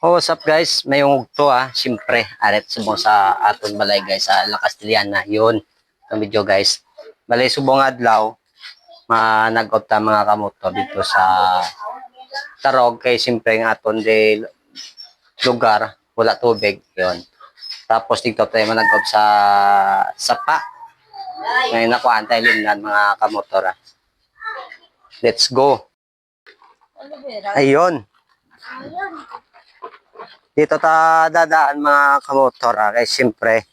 Oh, what's up guys? Mayong to siyempre, aret subong sa aton balay guys sa La Castellana. Yun, ang video guys. Balay subong adlaw, manag-out ta mga kamoto dito sa Tarog kay siyempre ang aton de lugar, wala tubig. Yun. Tapos dito tayo manag-out sa Sapa. Ngayon nakuhaan tayo limnan mga kamotor. Let's go. Ayun. Dito ta dadaan mga kamotor kay siyempre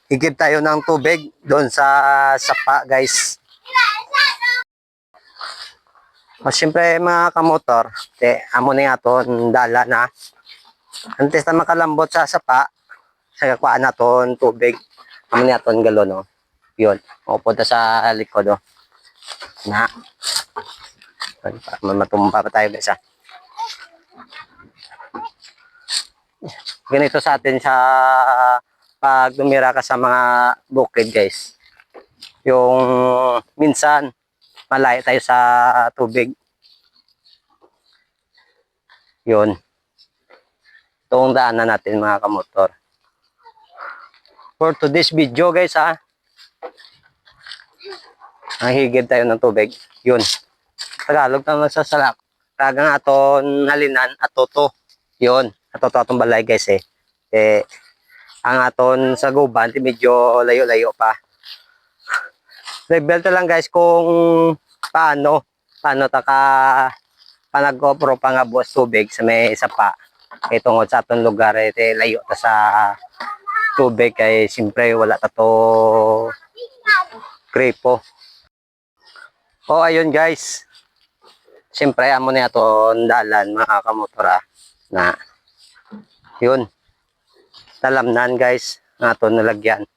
higib tayo ng tubig doon sa sapa guys. O siyempre mga kamotor, amo na aton dala na. Antes na makalambot sa sapa, sa kakuan naton tubig. Amo na aton galon no. Yun, pupunta sa likod oh. Na. Matumba pa tayo guys Ganito sa atin sa pag dumira ka sa mga bukid guys. Yung minsan malayo tayo sa tubig. Yun. Itong daanan natin mga kamotor. For today's video guys higib tayo ng tubig. Yun. Tagalog na magsasalak. Tagang aton halinan at toto. Yun. Atoto atong balay guys ang aton sa guban medyo layo-layo pa. Level lang guys kung paano taka panag-GoPro pa nga buwas tubig sa may sapa. Kay tungod sa aton lugar layo ta sa tubig kay siyempre wala ta to kripo. O ayun guys. Siyempre amo na aton dalan mga kamotora na yun. Talamnan guys, ang aton nalagyan.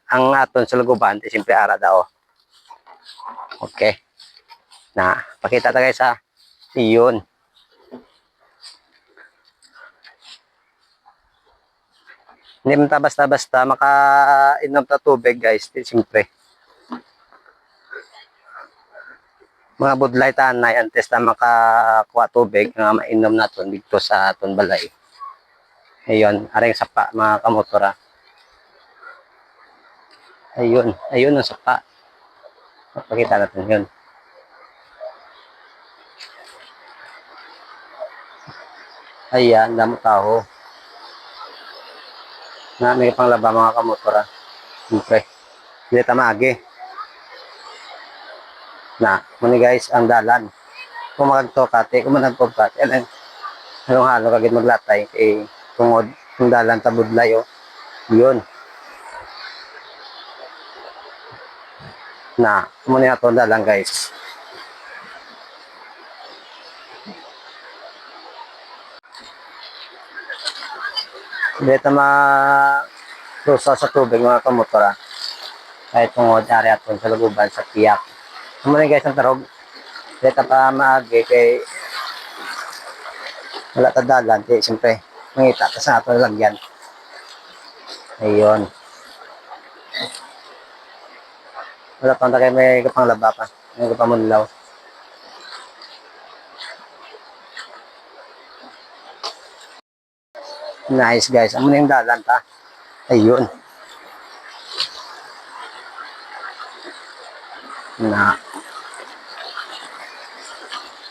Ang aton sa luguban, siyempre ara daw. Okay. Na, pakita ta guys Iyon. Hindi man ta basta-basta makainom ta tubig guys, siyempre. Mga budlay tanay antes na makakuha tubig nga mainom naton dito sa aton balay. Ayun, aring sapa mga kamotora. Ayun ang sapa. Pakita natin yun. Ayan, damo tao. Na may panglaba mga kamotora. Siyempre, hindi tamagi. Na, muni guys, ang dalan. Kung magtokate, kung magtokate, halong-halo kagid maglatay tungod yung dalan tabudlay yun. Na, muni ato dalan guys. Dito rusa sa tubig mga kamotora. Kahit tungod ari aton sa luguban sa piyak. Muna guys ang tarog. Dito pa maagi kay wala ta dalan kay siyempre mangita ta sa ato lagyan. Ayun. Wala pa kay may kapanglaba pa. May kapamunlaw. Nice guys. Amo na yung dalan ta. Ayun. Na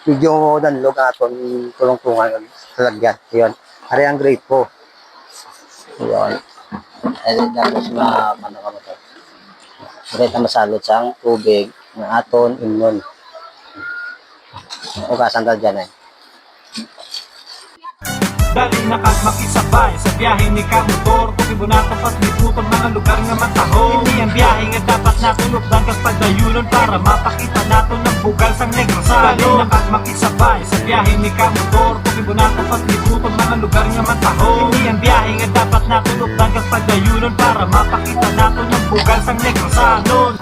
medyo danlog aton tulong-tulungan sa lagyan. Ayun. Ari ang grade po. Ayun. Ayun tapos paano ka mo to? Dito masalot sang tubig na aton imnon. O kasan ta dyan Dali na kag makisabay sa biyahe ni kamotor. Kung ibunatang pasliputan mga lugar nga matahong. Hindi ang biyahe nga dapat natulog kas pagdayunon para mapakita nato ng bugal sang negro sa dali na kag makisabay sa biyahe ni kamotor. Kung ibunatang pasliputan mga lugar nga matahong. Hindi ang biyahe nga dapat natulog kas pagdayunon para mapakita nato ng bugal sang negro sa lon.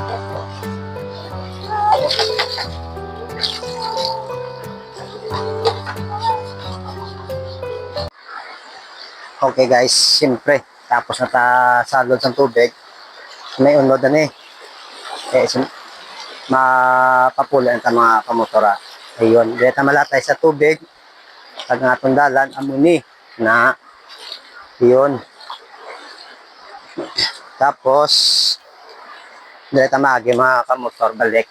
Okay guys, siyempre, tapos na ta salod ng tubig, may unod na mapapulan ta mga kamotora. Ayun, dito malatay sa tubig, Pag nga itong dalan, amuni na yun. Tapos, direta magi mga kamotor balik.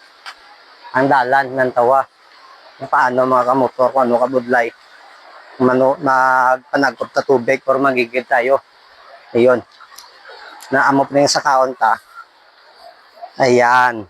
Ang dalan ng tawa. Kung paano mga kamotor, kung ano kabudlay. Magpanagkop sa tubig or magigid tayo. Ayun. Naamop na yung sa kaunta. Ayan.